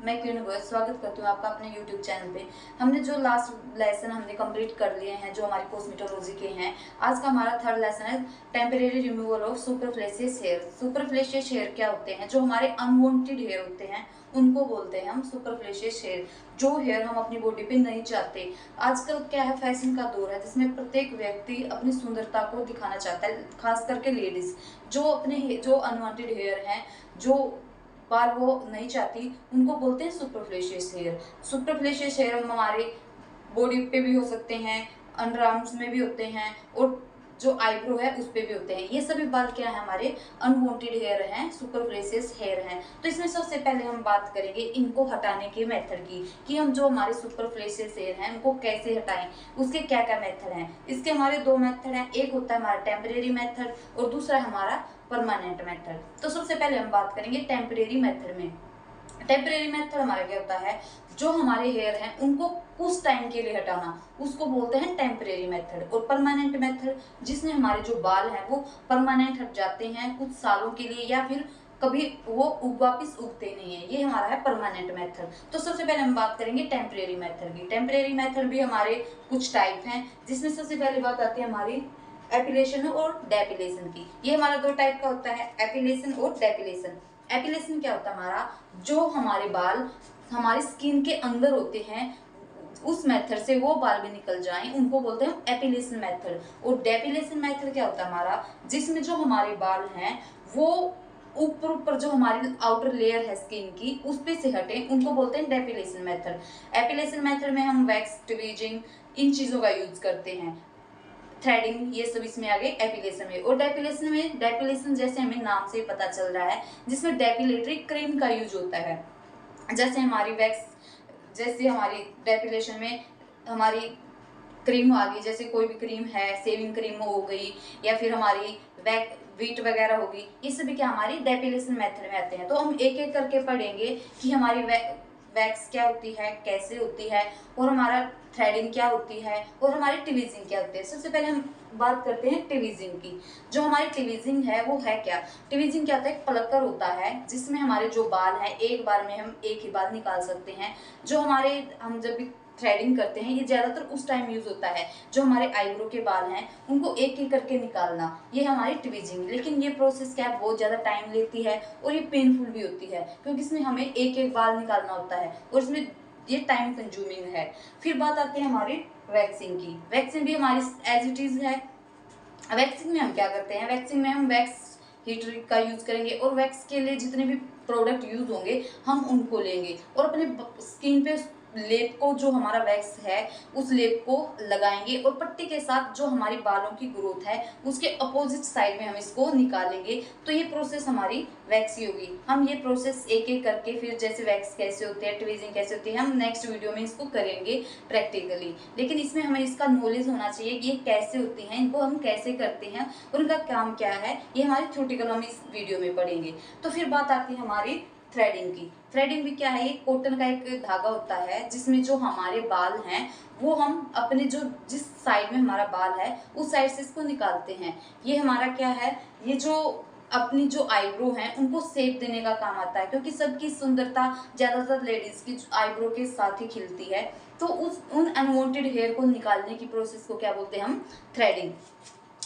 मैं क्वीन गोयल स्वागत करती हूँ आपका अपने यूट्यूब चैनल पे। हमने जो लास्ट लेसन हमने कंप्लीट कर लिए हैं जो हमारे कॉस्मेटोलॉजी के हैं। आज का हमारा थर्ड लेसन है temporary removal of superfluous hair. Superfluous hair क्या होते हैं? जो हमारे अनवांटेड हेयर होते हैं उनको बोलते हैं हम सुपरफ्लेशियस हेयर। जो हेयर हम अपनी बॉडी पे नहीं चाहते। आजकल क्या है, फैशन का दौर है जिसमें प्रत्येक व्यक्ति अपनी सुंदरता को दिखाना चाहता है, खास करके लेडीज जो अपने जो अनवांटेड हेयर हैं, जो बाल वो नहीं चाहती, उनको बोलते हैं सुपरफ्लेशियस हेयर। सुपरफ्लेशियस हेयर हमारे बॉडी पे भी हो सकते हैं, अंडर आर्म्स में भी होते हैं और जो आईब्रो है उस पे भी होते हैं। ये सभी बाल क्या है, हमारे अनवांटेड हेयर हैं, सुपरफ्लेशियस हेयर हैं। तो इसमें सबसे पहले हम बात करेंगे इनको हटाने के मेथड की, कि हम जो हमारे सुपरफ्लेशियस हेयर हैं उनको कैसे हटाएं, उसके क्या क्या मेथड हैं। इसके हमारे दो मेथड हैं, एक होता है हमारा टेम्परेरी मेथड और दूसरा हमारा परमानेंट मेथड। तो सबसे पहले हम बात करेंगे टेम्परेरी मेथड में। टेम्परेरी मेथड हमारा क्या होता है, जो हमारे हेयर हैं उनको कुछ टाइम के लिए हटाना, उसको बोलते हैं टेम्परेरी मेथड। और परमानेंट मेथड, जिसमें हमारे जो बाल हैं वो परमानेंट हट जाते हैं कुछ सालों के लिए, या फिर कभी वो वापिस उगते नहीं है, ये हमारा है परमानेंट मेथड। तो सबसे पहले हम बात करेंगे टेम्परेरी मेथड की। टेम्परेरी मेथड भी हमारे कुछ टाइप हैं, जिसमें सबसे पहले बात आती है हमारी एपिलेशन और डेपिलेशन की। ये हमारा दो टाइप का होता है, एपिलेशन और डेपिलेशन। एपिलेशन क्या होता है हमारा, जो हमारे बाल हमारी स्किन के अंदर होते हैं उस मेथड से वो बाल भी निकल जाएं, उनको बोलते हैं एपिलेशन मेथड। और डेपिलेशन मेथड क्या होता है हमारा, जिसमें जो हमारे बाल हैं वो ऊपर ऊपर जो हमारी आउटर लेयर है स्किन की उस पे से हटे, उनको बोलते हैं डेपिलेशन मेथड। एपिलेशन मेथड में हम वैक्स, ट्वीजिंग, इन चीजों का यूज करते हैं, थ्रेडिंग, ये सब इसमें आ गए एपिलेशन में। और डेपिलेशन जैसे हमें नाम से पता चल रहा है, जिसमें डेपिलेटरी क्रीम का यूज होता है। जैसे हमारी वैक्स, जैसे हमारी डेपिलेशन में हमारी क्रीम आ गई, जैसे कोई भी क्रीम है, सेविंग क्रीम हो गई, या फिर हमारी वीट वगैरह होगी, ये सभी क्या हमारी डेपिलेशन मेथड में आते हैं। तो हम एक एक करके पढ़ेंगे कि हमारी वैक्स क्या होती है, कैसे होती है, और हमारा थ्रेडिंग क्या होती है, और हमारी ट्वीजिंग क्या होती है। सबसे पहले हम बात करते हैं ट्वीजिंग की। जो हमारी ट्वीजिंग है वो है क्या, ट्वीजिंग क्या होता है, एक प्लकर होता है जिसमें हमारे जो बाल हैं एक बार में हम एक ही बाल निकाल सकते हैं। जो हमारे हम जब भी थ्रेडिंग करते हैं, ये ज्यादातर उस टाइम यूज होता है जो हमारे आईब्रो के बाल हैं उनको एक एक करके निकालना, ये हमारी ट्वीजिंग। लेकिन ये प्रोसेस क्या है, बहुत ज्यादा टाइम लेती है और ये पेनफुल भी होती है, क्योंकि इसमें हमें एक एक बाल निकालना होता है और इसमें ये टाइम कंज्यूमिंग है। फिर बात आती है हमारी वैक्सिंग की। वैक्सिंग भी हमारी एज इट इज है। वैक्सिंग में हम क्या करते हैं, वैक्सिंग में हम वैक्स हीटर का यूज करेंगे और वैक्स के लिए जितने भी प्रोडक्ट यूज होंगे हम उनको लेंगे और अपने स्किन पे लेप को, जो हमारा वैक्स है उस लेप को लगाएंगे और पट्टी के साथ जो हमारी बालों की ग्रोथ है उसके अपोजिट साइड में हम इसको निकालेंगे। तो ये प्रोसेस हमारी वैक्स ही होगी। हम ये प्रोसेस एक एक करके, फिर जैसे वैक्स कैसे होते हैं, ट्वीजिंग कैसे होती है, हम नेक्स्ट वीडियो में इसको करेंगे प्रैक्टिकली। लेकिन इसमें हमें इसका नॉलेज होना चाहिए कि ये कैसे होती हैं, इनको हम कैसे करते हैं और इनका काम क्या है, ये हमारी थ्योरेटिकल हम इस वीडियो में पढ़ेंगे। तो फिर बात आती है हमारी थ्रेडिंग की। थ्रेडिंग भी क्या है, ये कॉटन का एक धागा होता है जिसमें जो हमारे बाल हैं वो हम अपने जो जिस साइड में हमारा बाल है उस साइड से इसको निकालते हैं। ये हमारा क्या है, ये जो अपनी जो आईब्रो हैं उनको शेप देने का काम आता है, क्योंकि सबकी सुंदरता ज्यादातर लेडीज की आईब्रो के साथ ही खिलती है। तो उन अनवांटेड हेयर को निकालने की प्रोसेस को क्या बोलते हैं हम, थ्रेडिंग।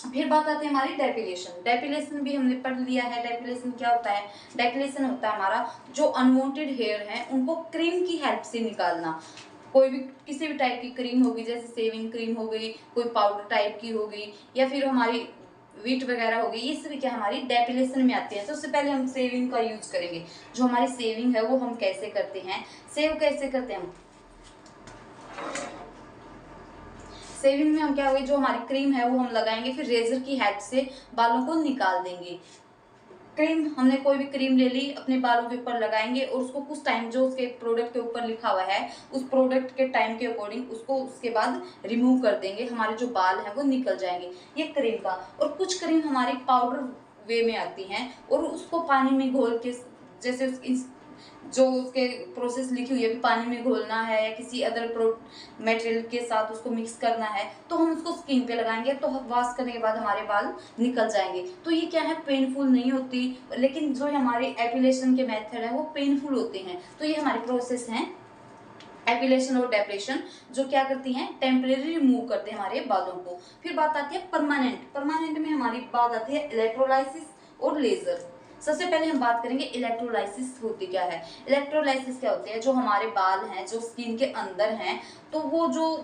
फिर बात आती है हमारी डेपिलेशन। डेपिलेशन भी हमने पढ़ लिया है। डेपिलेशन क्या होता है, डेपिलेशन होता है हमारा जो अनवांटेड हेयर है उनको क्रीम की हेल्प से निकालना। कोई भी किसी भी टाइप की क्रीम होगी, जैसे सेविंग क्रीम हो गई, कोई पाउडर टाइप की हो गई, या फिर हमारी वीट वगैरह हो गई, ये सभी क्या हमारी डेपिलेशन में आती है। सबसे पहले हम सेविंग का यूज करेंगे। जो हमारी सेविंग है वो हम कैसे करते हैं, सेव कैसे करते हैं हम, सेविंग में हम क्या होगी, जो हमारी क्रीम है वो हम लगाएंगे, फिर रेजर की हेल्प से बालों को निकाल देंगे। क्रीम, हमने कोई भी क्रीम ले ली, अपने बालों के ऊपर लगाएंगे और उसको कुछ टाइम जो उसके प्रोडक्ट के ऊपर लिखा हुआ है उस प्रोडक्ट के टाइम के अकॉर्डिंग उसको उसके बाद रिमूव कर देंगे, हमारे जो बाल हैं वो निकल जाएंगे, ये क्रीम का। और कुछ क्रीम हमारी पाउडर वे में आती हैं और उसको पानी में घोल के, जैसे जो उसके प्रोसेस लिखी हुई है, पानी में घोलना है या किसी अदर मटेरियल के साथ उसको मिक्स करना है, तो हम उसको स्किन पे लगाएंगे तो वॉश करने के बाद हमारे बाल निकल जाएंगे। तो ये क्या है, पेनफुल नहीं होती, लेकिन जो हमारे एपिलेशन के मेथड है वो पेनफुल होते हैं। तो ये हमारे प्रोसेस हैं एपिलेशन और डेप्रेशन, जो क्या करती हैं, टेम्परेरी रिमूव करते हैं हमारे बालों को। फिर बात आती है परमानेंट। परमानेंट में हमारी बात आती है इलेक्ट्रोलाइसिस और लेजर। सबसे पहले हम बात करेंगे इलेक्ट्रोलाइसिस होती क्या है। इलेक्ट्रोलाइसिस क्या होती है, जो हमारे बाल हैं जो स्किन के अंदर हैं, तो वो जो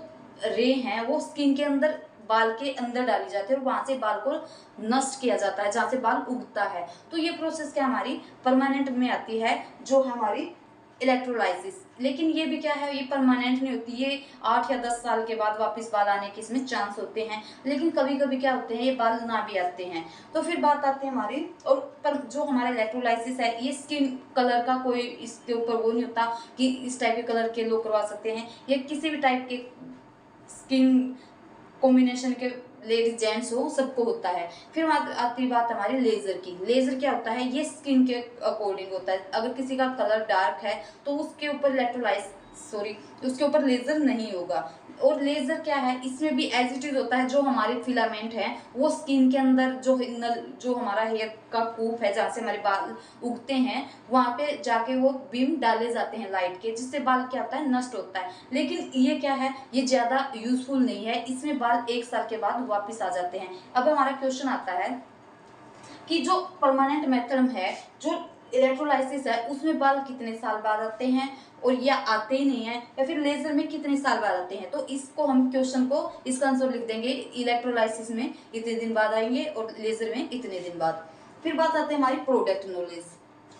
रे हैं वो स्किन के अंदर, बाल के अंदर डाली जाती है और वहां से बाल को नष्ट किया जाता है, जहां से बाल उगता है। तो ये प्रोसेस क्या हमारी परमानेंट में आती है, जो हमारी इलेक्ट्रोलाइसिस। लेकिन ये भी क्या है, ये परमानेंट नहीं होती, ये 8 या 10 साल के बाद वापस बाल आने के इसमें चांस होते हैं, लेकिन कभी कभी क्या होते हैं, ये बाल ना भी आते हैं। तो फिर बात आती है हमारी, और पर जो हमारा इलेक्ट्रोलाइसिस है, ये स्किन कलर का कोई इसके ऊपर वो नहीं होता कि इस टाइप के कलर के लोग करवा सकते हैं, ये किसी भी टाइप के स्किन कॉम्बिनेशन के लेडीज जेंट्स हो सबको होता है। फिर आती बात हमारी लेजर की। लेजर क्या होता है, ये स्किन के अकॉर्डिंग होता है। अगर किसी का कलर डार्क है तो उसके ऊपर उसके ऊपर लेजर नहीं होगा। और लेजर क्या है, इसमें भी एज इट इज होता है, जो हमारे फिलामेंट है वो स्किन के अंदर जो हमारा हेयर का कूप है, जहाँ से हमारे बाल उगते हैं, वहां पे जाके वो बीम डाले जाते हैं लाइट के, जिससे बाल क्या होता है, नष्ट होता है। लेकिन ये क्या है, ये ज्यादा यूजफुल नहीं है, इसमें बाल 1 साल के बाद वापिस आ जाते हैं। अब हमारा क्वेश्चन आता है कि जो परमानेंट मेथड है, जो इलेक्ट्रोलाइसिस है, उसमें बाल कितने साल बाद आते हैं, और या आते ही नहीं है, या फिर लेजर में कितने साल बाद आते हैं। तो इसको हम क्वेश्चन को इसका आंसर लिख देंगे, इलेक्ट्रोलाइसिस में इतने दिन बाद आएंगे और लेजर में इतने दिन बाद। फिर बात आती है हमारी प्रोडक्ट नॉलेज।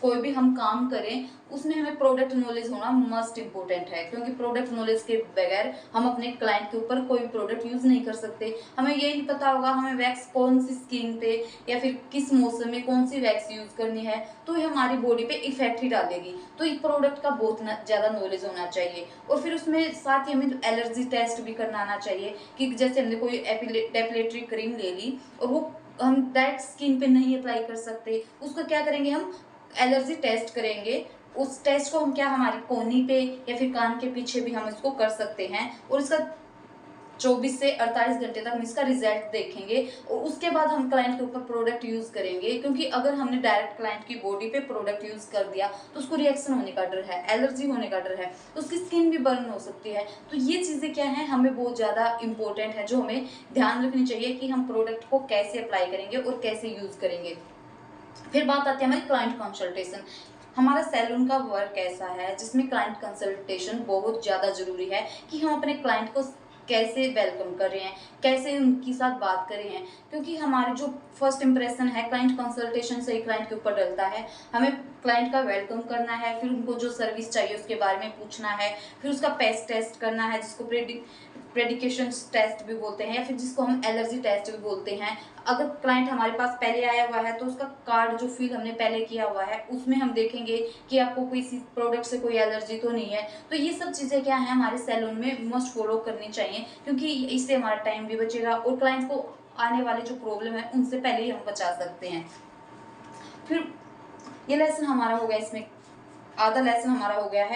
कोई भी हम काम करें उसमें हमें प्रोडक्ट नॉलेज होना मस्ट इम्पोर्टेंट है, क्योंकि प्रोडक्ट नॉलेज के बगैर हम अपने क्लाइंट के ऊपर कोई प्रोडक्ट यूज नहीं कर सकते। हमें ये नहीं पता होगा हमें वैक्स कौन सी स्किन पे या फिर किस मौसम में कौन सी वैक्स यूज करनी है, तो ये हमारी बॉडी पे इफेक्ट ही डालेगी। तो इस प्रोडक्ट का बहुत ज्यादा नॉलेज होना चाहिए। और फिर उसमें साथ ही हमें एलर्जी टेस्ट भी करना आना चाहिए, कि जैसे हमने कोई डेपिलेटरी क्रीम ले ली और वो हम डायरेक्ट स्किन पे नहीं अप्लाई कर सकते, उसको क्या करेंगे, हम एलर्जी टेस्ट करेंगे। उस टेस्ट को हम क्या, हमारी कोहनी पे या फिर कान के पीछे भी हम इसको कर सकते हैं, और इसका 24 से 48 घंटे तक हम इसका रिजल्ट देखेंगे, और उसके बाद हम क्लाइंट के ऊपर प्रोडक्ट यूज करेंगे। क्योंकि अगर हमने डायरेक्ट क्लाइंट की बॉडी पे प्रोडक्ट यूज कर दिया तो उसको रिएक्शन होने का डर है, एलर्जी होने का डर है, तो उसकी स्किन भी बर्न हो सकती है। तो ये चीजें क्या है, हमें बहुत ज्यादा इंपॉर्टेंट है, जो हमें ध्यान रखनी चाहिए कि हम प्रोडक्ट को कैसे अप्लाई करेंगे और कैसे यूज करेंगे। फिर बात आती है हमारी क्लाइंट कंसल्टेशन। हमारा सैलून का वर्क ऐसा है जिसमें क्लाइंट कंसल्टेशन बहुत ज़्यादा जरूरी है, कि हम अपने क्लाइंट को कैसे वेलकम कर रहे हैं, कैसे उनके साथ बात कर रहे हैं। क्योंकि हमारे जो फर्स्ट इंप्रेशन है क्लाइंट कंसल्टेशन से ही क्लाइंट के ऊपर डलता है। हमें क्लाइंट का वेलकम करना है, फिर उनको जो सर्विस चाहिए उसके बारे में पूछना है, फिर उसका पेस्ट टेस्ट करना है, जिसको प्रेडिकेशन टेस्ट भी बोलते हैं, या फिर जिसको हम एलर्जी टेस्ट भी बोलते हैं। अगर क्लाइंट हमारे पास पहले आया हुआ है तो उसका कार्ड जो फिल हमने पहले किया हुआ है उसमें हम देखेंगे कि आपको किसी प्रोडक्ट से कोई एलर्जी तो नहीं है। तो ये सब चीज़ें क्या है, हमारे सैलून में मस्ट फॉलो करनी चाहिए, क्योंकि इससे हमारा टाइम भी बचेगा और क्लाइंट को आने वाले जो प्रॉब्लम है उनसे पहले ही हम बचा सकते हैं। फिर ये लेसन हमारा हो गया, इसमें आधा लेसन हमारा हो गया है